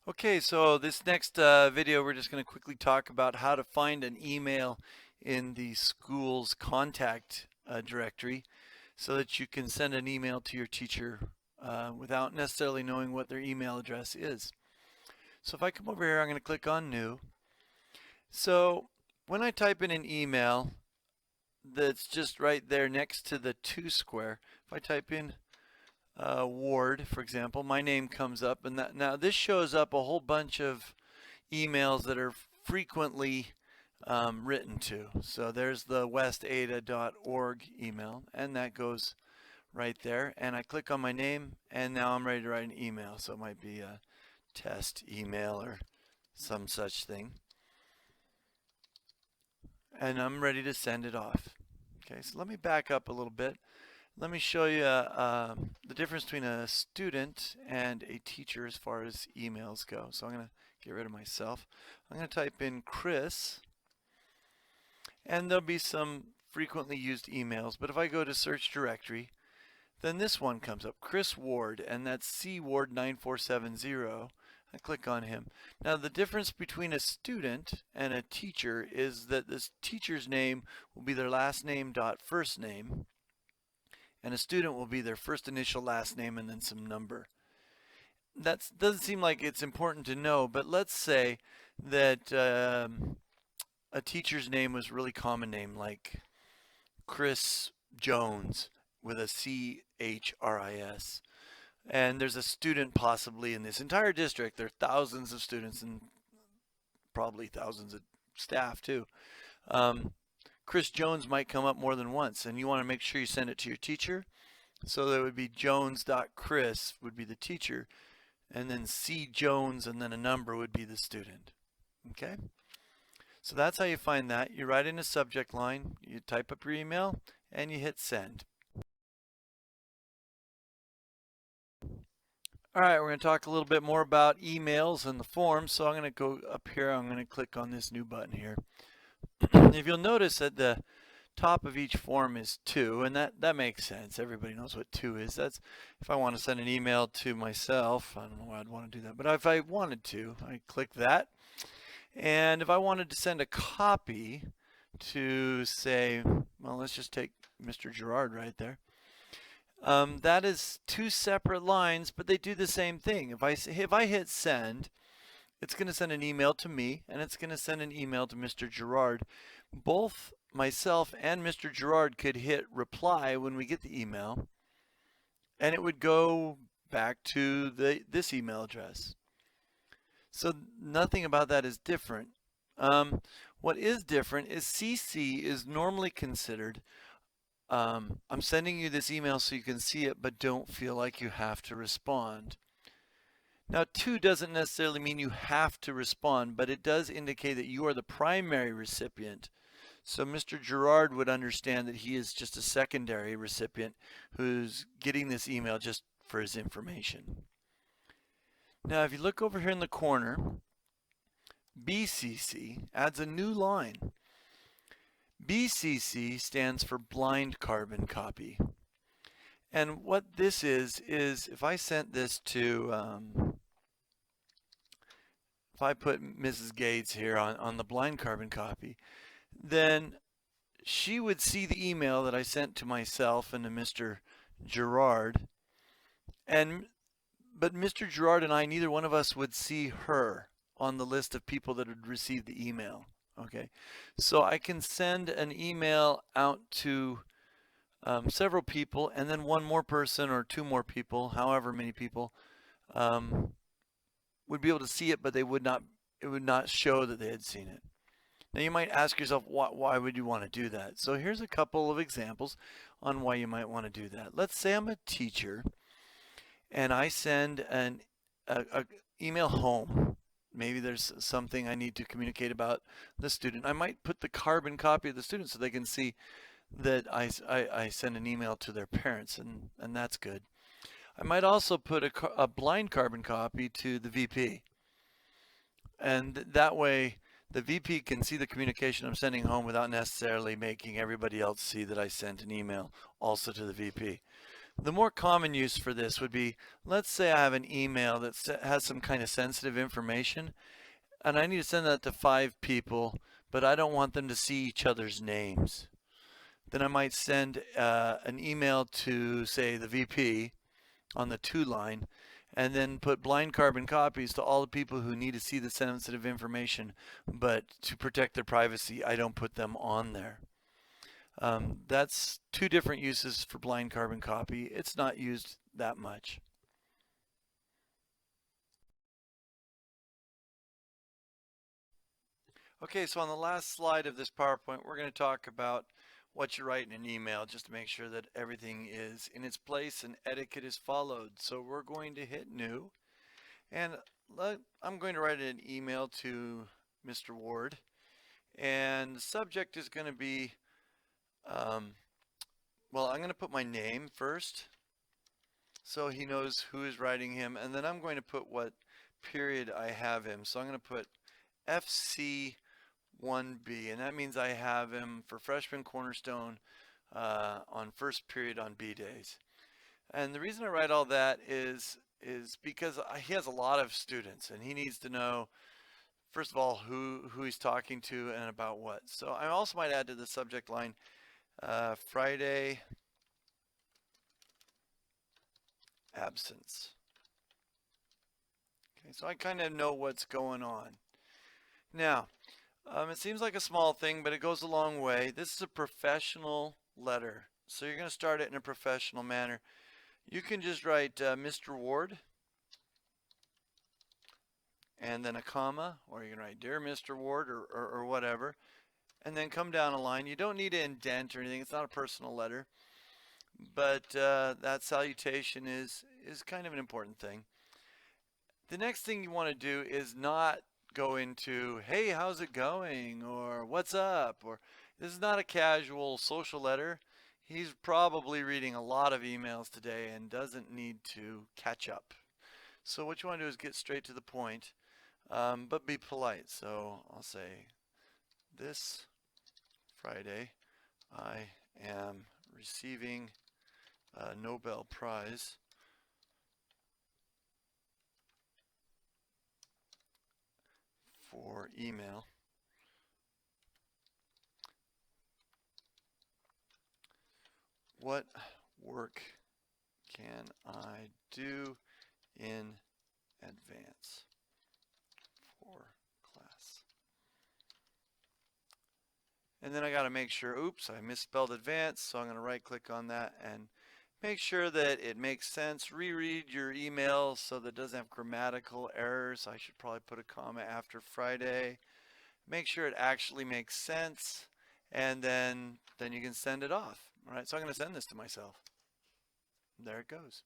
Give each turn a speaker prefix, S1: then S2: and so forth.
S1: Okay, so this next video, we're just going to quickly talk about how to find an email in the school's contact directory so that you can send an email to your teacher without necessarily knowing what their email address is. So if I come over here, I'm going to click on New. So when I type in an email that's just right there next to the to square, if I type in Ward, for example, my name comes up, and now this shows up a whole bunch of emails that are frequently written to. So there's the westada.org email, and that goes right there. And I click on my name, and now I'm ready to write an email. So it might be a test email or some such thing. And I'm ready to send it off. Okay, so let me back up a little bit. Let me show you the difference between a student and a teacher as far as emails go. So I'm going to get rid of myself. I'm going to type in Chris, and there'll be some frequently used emails. But if I go to search directory, then this one comes up, Chris Ward, and that's C Ward 9470. I click on him. Now the difference between a student and a teacher is that this teacher's name will be their last name dot first name, and a student will be their first initial last name and then some number. That doesn't seem like it's important to know, but let's say that a teacher's name was a really common name, like Chris Jones with a C-H-R-I-S. And there's a student possibly in this entire district. There are thousands of students and probably thousands of staff too. Chris Jones might come up more than once, and you want to make sure you send it to your teacher. So that would be jones.chris would be the teacher, and then C Jones and then a number would be the student. Okay? So that's how you find that. You write in a subject line, you type up your email, and you hit send. All right, we're going to talk a little bit more about emails and the forms. So I'm going to go up here. I'm going to click on this new button here. If you'll notice that the top of each form is to, and that makes sense. Everybody knows what to is. That's if I want to send an email to myself. I don't know why I'd want to do that, but if I wanted to, I click that. And if I wanted to send a copy to, say, well, let's just take Mr. Gerard right there. That is two separate lines, but they do the same thing. If I hit send, it's going to send an email to me, and it's going to send an email to Mr. Gerard. Both myself and Mr. Gerard could hit reply when we get the email, and it would go back to this email address. So nothing about that is different. What is different is CC is normally considered I'm sending you this email so you can see it, but don't feel like you have to respond. Now, to doesn't necessarily mean you have to respond, but it does indicate that you are the primary recipient. So Mr. Gerard would understand that he is just a secondary recipient who's getting this email just for his information. Now, if you look over here in the corner, BCC adds a new line. BCC stands for blind carbon copy. And what this is if I sent this to, if I put Mrs. Gates here on the blind carbon copy, then she would see the email that I sent to myself and to Mr. Gerard. But Mr. Gerard and I, neither one of us would see her on the list of people that would receive the email. Okay, so I can send an email out to several people, and then one more person or two more people, however many people, would be able to see it, but they would not. It would not show that they had seen it. Now you might ask yourself, why would you want to do that? So here's a couple of examples on why you might want to do that. Let's say I'm a teacher, and I send an email home. Maybe there's something I need to communicate about the student. I might put the carbon copy of the student so they can see that I send an email to their parents, and that's good. I might also put a blind carbon copy to the VP, and that way the VP can see the communication I'm sending home without necessarily making everybody else see that I sent an email also to the VP. The more common use for this would be, let's say I have an email that has some kind of sensitive information, and I need to send that to 5 people, but I don't want them to see each other's names. Then I might send an email to, say, the VP on the to line, and then put blind carbon copies to all the people who need to see the sensitive information, but to protect their privacy, I don't put them on there. That's 2 different uses for blind carbon copy. It's not used that much. Okay, so on the last slide of this PowerPoint, we're going to talk about what you write in an email just to make sure that everything is in its place and etiquette is followed. So we're going to hit new, and I'm going to write an email to Mr. Ward, and the subject is going to be, well, I'm going to put my name first so he knows who is writing him, and then I'm going to put what period I have him. So I'm going to put FC 1B, and that means I have him for freshman cornerstone on first period on B days. And the reason I write all that is because he has a lot of students, and he needs to know, first of all, who he's talking to and about what. So I also might add to the subject line Friday absence. Okay, so I kind of know what's going on. Now, it seems like a small thing, but it goes a long way. This is a professional letter, so you're going to start it in a professional manner. You can just write Mr. Ward and then a comma, or you can write Dear Mr. Ward or whatever, and then come down a line. You don't need to indent or anything. It's not a personal letter, but that salutation is kind of an important thing. The next thing you want to do is not go into, hey, how's it going, or what's up, or this is not a casual social letter. He's probably reading a lot of emails today and doesn't need to catch up. So what you want to do is get straight to the point, but be polite. So I'll say, this Friday I am receiving a Nobel Prize for email. What work can I do in advance for class? And then I got to make sure, oops, I misspelled advance, so I'm going to right click on that and make sure that it makes sense. Reread your email so that it doesn't have grammatical errors. I should probably put a comma after Friday. Make sure it actually makes sense, and then you can send it off. All right, so I'm going to send this to myself. There it goes.